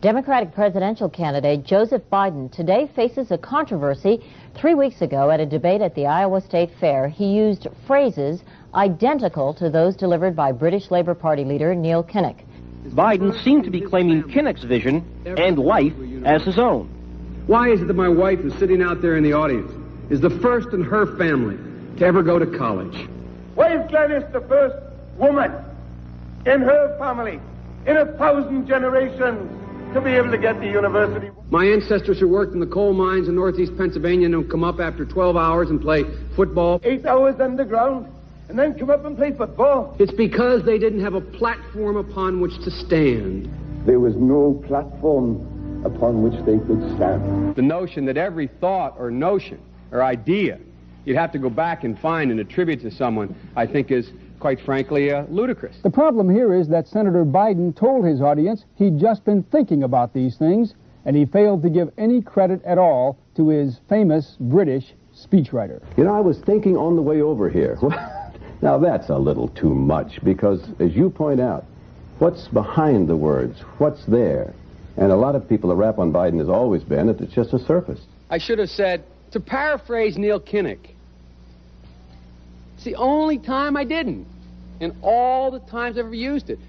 Democratic presidential candidate Joseph Biden today faces a controversy. 3 weeks ago at a debate at the Iowa State Fair, he used phrases identical to those delivered by British Labour Party leader Neil Kinnock. Biden seemed to be claiming Kinnock's vision and life as his own. Why is it that my wife, who's sitting out there in the audience, is the first in her family to ever go to college? Why is Gladys the first woman in her family in 1,000 generations to be able to get to university? My ancestors who worked in the coal mines in northeast Pennsylvania and come up after 12 hours and play football. 8 hours underground and then come up and play football. It's because they didn't have a platform upon which to stand. There was no platform upon which they could stand. The notion that every thought or notion or idea you'd have to go back and find and attribute to someone, I think is, quite frankly, ludicrous. The problem here is that Senator Biden told his audience he'd just been thinking about these things, and he failed to give any credit at all to his famous British speechwriter. You know, I was thinking on the way over here. Now that's a little too much, because as you point out, what's behind the words, what's there? And a lot of people, the rap on Biden has always been that it's just a surface. I should have said, to paraphrase Neil Kinnock, it's the only time I didn't, and all the times I've ever used it.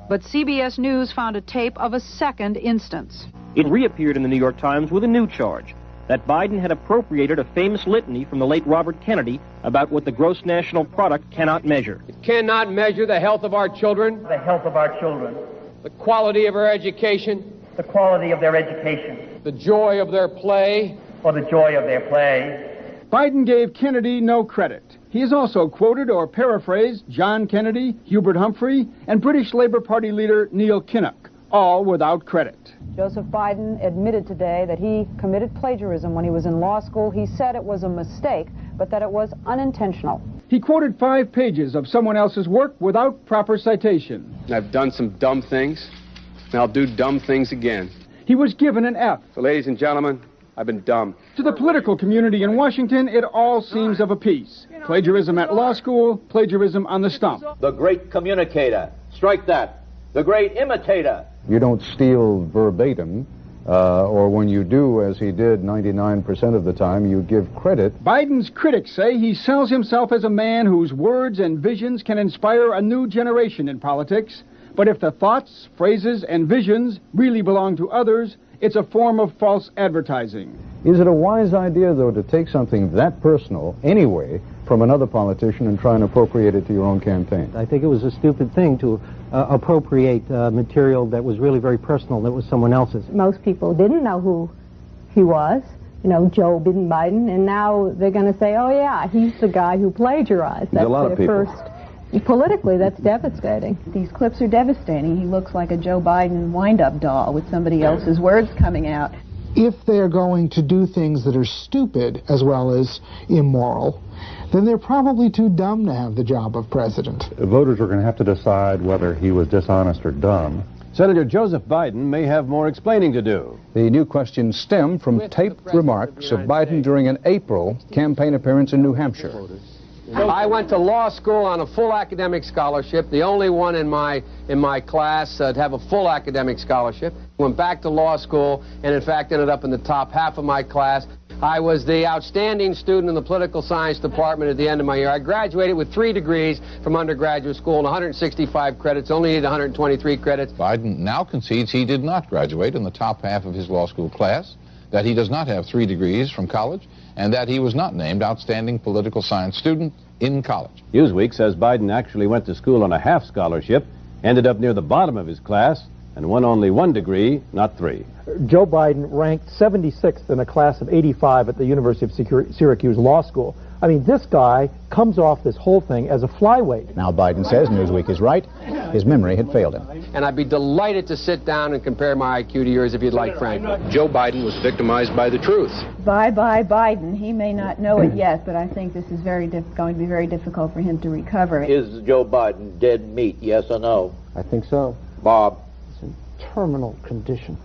But CBS News found a tape of a second instance. It reappeared in the New York Times with a new charge, that Biden had appropriated a famous litany from the late Robert Kennedy about what the gross national product cannot measure. It cannot measure the health of our children, The health of our children, the quality of our education, the quality of their education, the joy of their play, or the joy of their play. Biden gave Kennedy no credit. He has also quoted or paraphrased John Kennedy, Hubert Humphrey, and British Labour Party leader Neil Kinnock, all without credit. Joseph Biden admitted today that he committed plagiarism when he was in law school. He said it was a mistake, but that it was unintentional. He quoted 5 pages of someone else's work without proper citation. I've done some dumb things, and I'll do dumb things again. He was given an F. So, ladies and gentlemen, I've been dumb. To the political community in Washington, it all seems of a piece. Plagiarism at law school, plagiarism on the stump. The great communicator. Strike that. The great imitator. You don't steal verbatim, or when you do, as he did 99% of the time, you give credit. Biden's critics say he sells himself as a man whose words and visions can inspire a new generation in politics. But if the thoughts, phrases, and visions really belong to others, it's a form of false advertising. Is it a wise idea, though, to take something that personal, anyway, from another politician and try and appropriate it to your own campaign? I think it was a stupid thing to appropriate material that was really very personal, that was someone else's. Most people didn't know who he was, you know, Joe Biden, and now they're going to say, oh yeah, he's the guy who plagiarized. That's a lot of people. Politically, that's devastating. These clips are devastating. He looks like a Joe Biden wind-up doll with somebody else's words coming out. If they're going to do things that are stupid as well as immoral, then they're probably too dumb to have the job of president. Voters are going to have to decide whether he was dishonest or dumb. Senator Joseph Biden may have more explaining to do. The new questions stem from taped remarks of Biden during an April campaign appearance in New Hampshire. I went to law school on a full academic scholarship, the only one in my class to have a full academic scholarship. Went back to law school and in fact ended up in the top half of my class. I was the outstanding student in the political science department at the end of my year. I graduated with 3 degrees from undergraduate school and 165 credits, only needed 123 credits. Biden now concedes he did not graduate in the top half of his law school class, that he does not have 3 degrees from college, and that he was not named outstanding political science student in college. Newsweek says Biden actually went to school on a half scholarship, ended up near the bottom of his class, and won only 1 degree, not 3. Joe Biden ranked 76th in a class of 85 at the University of Syracuse Law School. I mean, this guy comes off this whole thing as a flyweight. Now Biden says Newsweek is right. His memory had failed him. And I'd be delighted to sit down and compare my IQ to yours if you'd like, Frank. Joe Biden was victimized by the truth. Bye-bye Biden. He may not know it yet, but I think this is going to be very difficult for him to recover. Is Joe Biden dead meat, yes or no? I think so. Bob? It's in terminal condition.